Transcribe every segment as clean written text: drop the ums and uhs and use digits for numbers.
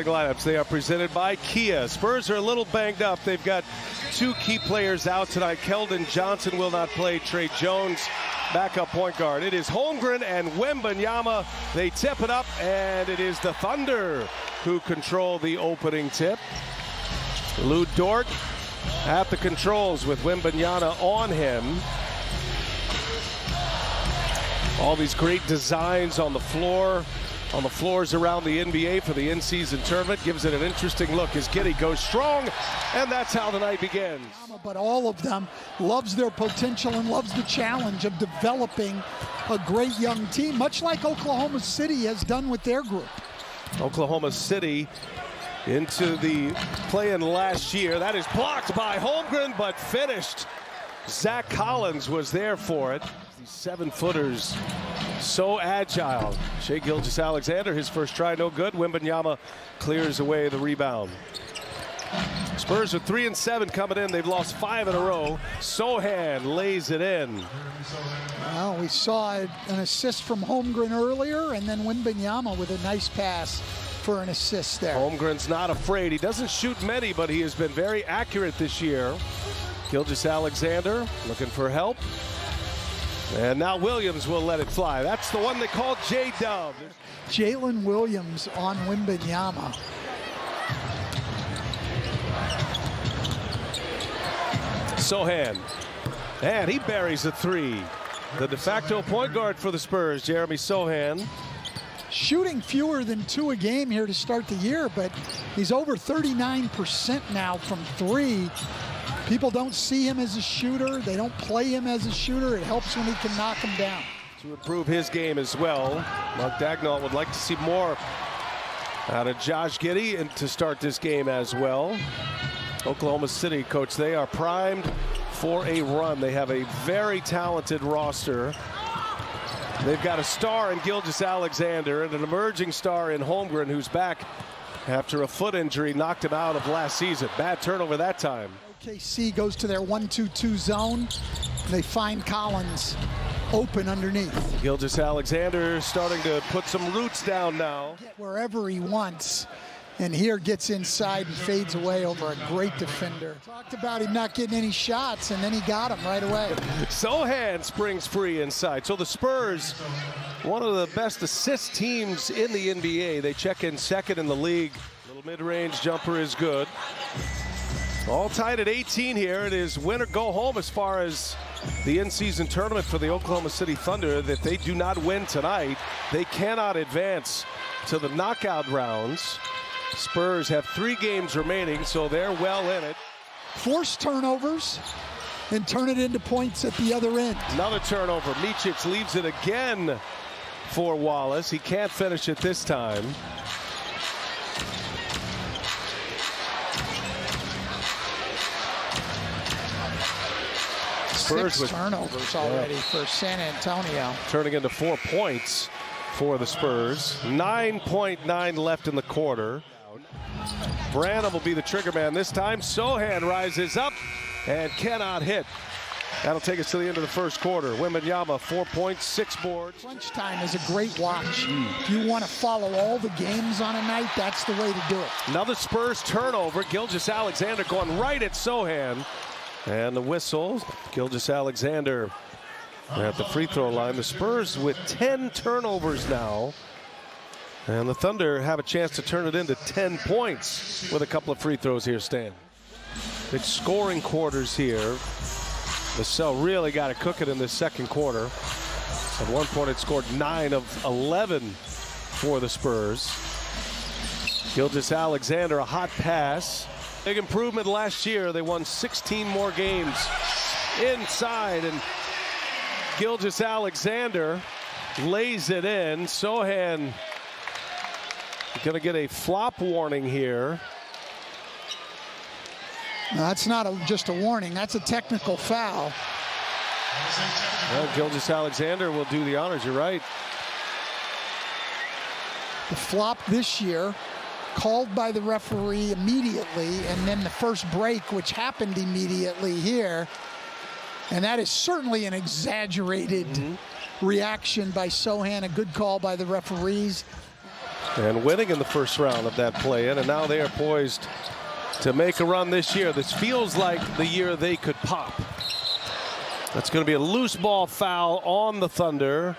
starting lineups. They are presented by Kia. Spurs are a little banged up. They've got two key players out tonight. Keldon Johnson will not play. Trey Jones, backup point guard. It is Holmgren and Wembanyama. They tip it up, and it is the Thunder who control the opening tip. Lou Dort at the controls with Wembanyama on him. All these great designs on the floor, on the floors around the NBA for the in-season tournament. Gives it an interesting look as Giddey goes strong, and that's how the night begins. But all of them loves their potential and loves the challenge of developing a great young team, much like Oklahoma City has done with their group. Oklahoma City into the play-in last year. That is blocked by Holmgren, but finished. Zach Collins was there for it. These 7-footers, so agile. Shai Gilgeous-Alexander, his first try, no good. Wembanyama clears away the rebound. Spurs are 3-7 coming in. They've lost 5 in a row. Sochan lays it in. Well, we saw an assist from Holmgren earlier, and then Wembanyama with a nice pass for an assist there. Holmgren's not afraid. He doesn't shoot many, but he has been very accurate this year. Gilgeous-Alexander looking for help. And now Williams will let it fly. That's the one they call J-Dub. Jalen Williams on Wembanyama. Sochan, and he buries a three. The de facto point guard for the Spurs, Jeremy Sochan. Shooting fewer than 2 a game here to start the year, but he's over 39% now from 3. People don't see him as a shooter. They don't play him as a shooter. It helps when he can knock him down. To improve his game as well, Mark Dagnall would like to see more out of Josh Giddey and to start this game as well. Oklahoma City, coach, they are primed for a run. They have a very talented roster. They've got a star in Gilgeous-Alexander and an emerging star in Holmgren, who's back after a foot injury knocked him out of last season. Bad turnover that time. OKC goes to their 1-2-2 zone. They find Collins open underneath. Gilgeous-Alexander starting to put some roots down now. Get wherever he wants. And here gets inside and fades away over a great defender. Talked about him not getting any shots, and then he got him right away. Sochan springs free inside. So the Spurs, one of the best assist teams in the NBA. They check in second in the league. Little mid-range jumper is good. All tied at 18 here. It is win or go home as far as the in-season tournament for the Oklahoma City Thunder. That they do not win tonight, they cannot advance to the knockout rounds. Spurs have 3 games remaining, so they're well in it. Force turnovers and turn it into points at the other end. Another turnover. Micic leaves it again for Wallace. He can't finish it this time. Spurs 6 with turnovers already for San Antonio. Turning into 4 points for the Spurs. 9.9 left in the quarter. Branham will be the trigger man this time. Sochan rises up and cannot hit. That'll take us to the end of the first quarter. Wembanyama, 4 points, 6 boards. Crunch time is a great watch. If you want to follow all the games on a night, that's the way to do it. Another Spurs turnover. Gilgeous-Alexander going right at Sochan. And the whistle. Gilgeous-Alexander at the free throw line. The Spurs with 10 turnovers now. And the Thunder have a chance to turn it into 10 points with a couple of free throws here, Stan. Big scoring quarters here. The Cell really got to cook it in this second quarter. At one point it scored 9 of 11 for the Spurs. Gilgeous-Alexander, a hot pass. Big improvement last year. They won 16 more games inside, and Gilgeous-Alexander lays it in. Sochan going to get a flop warning here. No, that's not just a warning. That's a technical foul. Well, Gilgeous-Alexander will do the honors. You're right. The flop this year, called by the referee immediately, and then the first break, which happened immediately here. And that is certainly an exaggerated reaction by Sochan. A good call by the referees. and winning in the first round of that play-in, and now they are poised to make a run this year. This feels like the year they could pop. That's going to be a loose ball foul on the Thunder.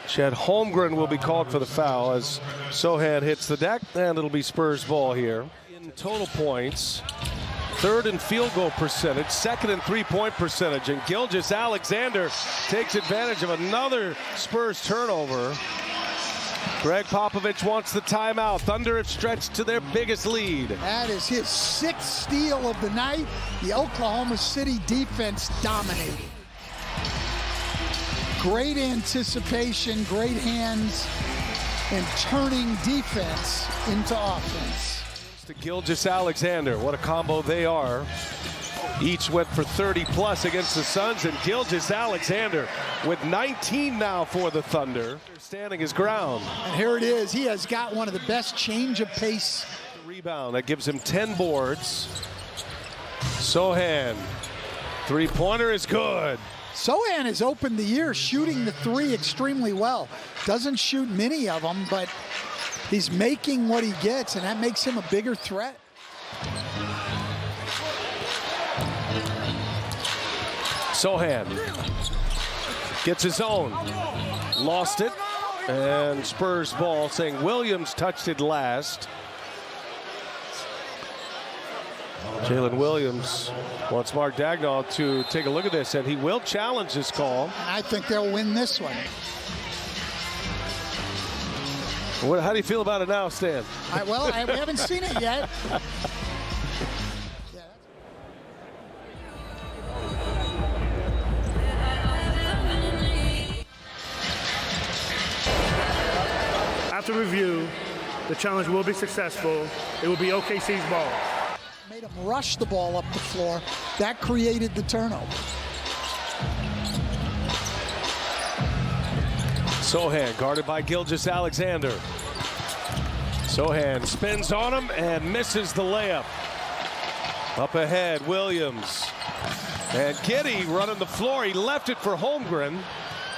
Chet Holmgren will be called for the foul as Sochan hits the deck, and it'll be Spurs ball here. In total points, third in field goal percentage, second in three-point percentage, and Gilgeous-Alexander takes advantage of another Spurs turnover. Greg Popovich wants the timeout. Thunder have stretched to their biggest lead. That is his sixth steal of the night. The Oklahoma City defense dominated. Great anticipation, great hands, and turning defense into offense. To Gilgeous-Alexander, what a combo they are. Each went for 30+ against the Suns, and Gilgeous-Alexander with 19 now for the Thunder. Standing his ground. And here it is. He has got one of the best change of pace. Rebound that gives him 10 boards. Sochan, three-pointer is good. Sochan has opened the year shooting the three extremely well. Doesn't shoot many of them, but he's making what he gets, and that makes him a bigger threat. Sochan gets his own. Lost it. And Spurs ball, saying Williams touched it last. Jalen Williams wants Mark Dagnall to take a look at this, and he will challenge this call. I think they'll win this one. How do you feel about it now, Stan? We haven't seen it yet. After review, the challenge will be successful. It will be OKC's ball. Made him rush the ball up the floor. That created the turnover. Sochan guarded by Gilgeous-Alexander. Sochan spins on him and misses the layup. Up ahead, Williams. And Giddey running the floor. He left it for Holmgren.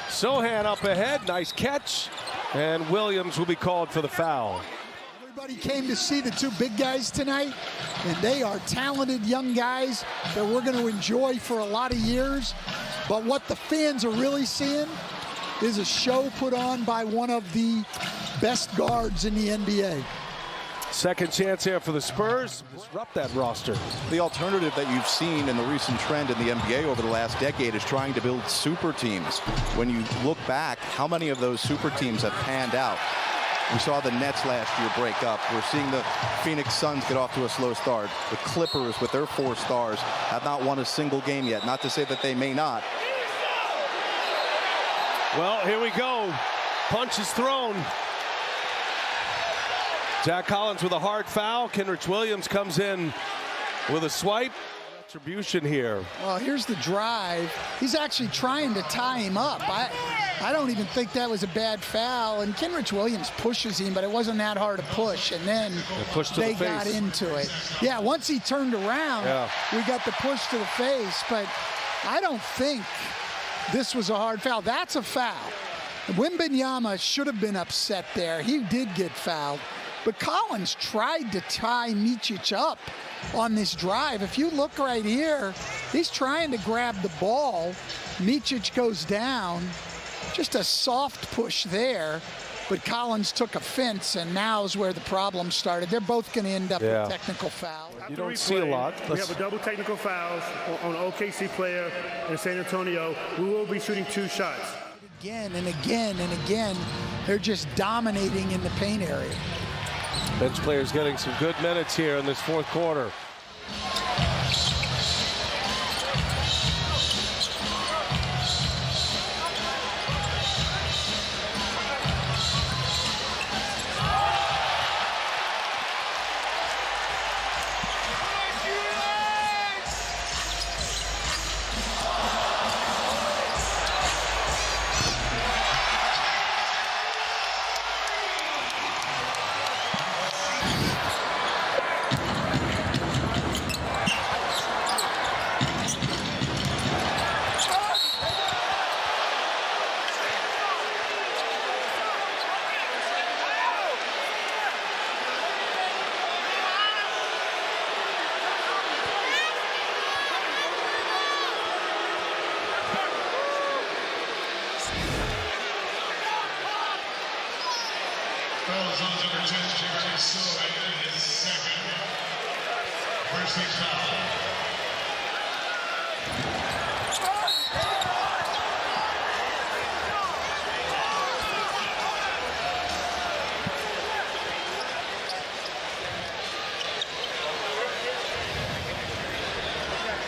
Sochan up ahead. Nice catch. And Williams will be called for the foul. Everybody came to see the two big guys tonight, and they are talented young guys that we're going to enjoy for a lot of years. But what the fans are really seeing is a show put on by one of the best guards in the NBA. Second chance here for the Spurs. Disrupt that roster. The alternative that you've seen in the recent trend in the NBA over the last decade is trying to build super teams. When you look back, how many of those super teams have panned out? We saw the Nets last year break up. We're seeing the Phoenix Suns get off to a slow start. The Clippers, with their 4 stars, have not won a single game yet. Not to say that they may not. Well, here we go. Punch is thrown. Jack Collins with a hard foul. Kenrich Williams comes in with a swipe. Retribution here. Well, here's the drive. He's actually trying to tie him up. I don't even think that was a bad foul. And Kenrich Williams pushes him, but it wasn't that hard to push. And then they got into it. Yeah, once he turned around, we got the push to the face. But I don't think this was a hard foul. That's a foul. Wembanyama should have been upset there. He did get fouled. But Collins tried to tie Micic up on this drive. If you look right here, he's trying to grab the ball. Micic goes down. Just a soft push there. But Collins took offense, and now is where the problem started. They're both going to end up with technical fouls. You don't see a lot. We have a double technical fouls on an OKC player in San Antonio. We will be shooting 2 shots. Again and again and again, they're just dominating in the paint area. Bench players getting some good minutes here in this fourth quarter.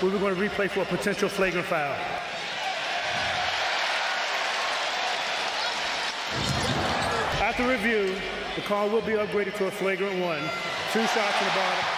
We're going to replay for a potential flagrant foul. After review, the call will be upgraded to a flagrant 1. 2 shots in the bottom.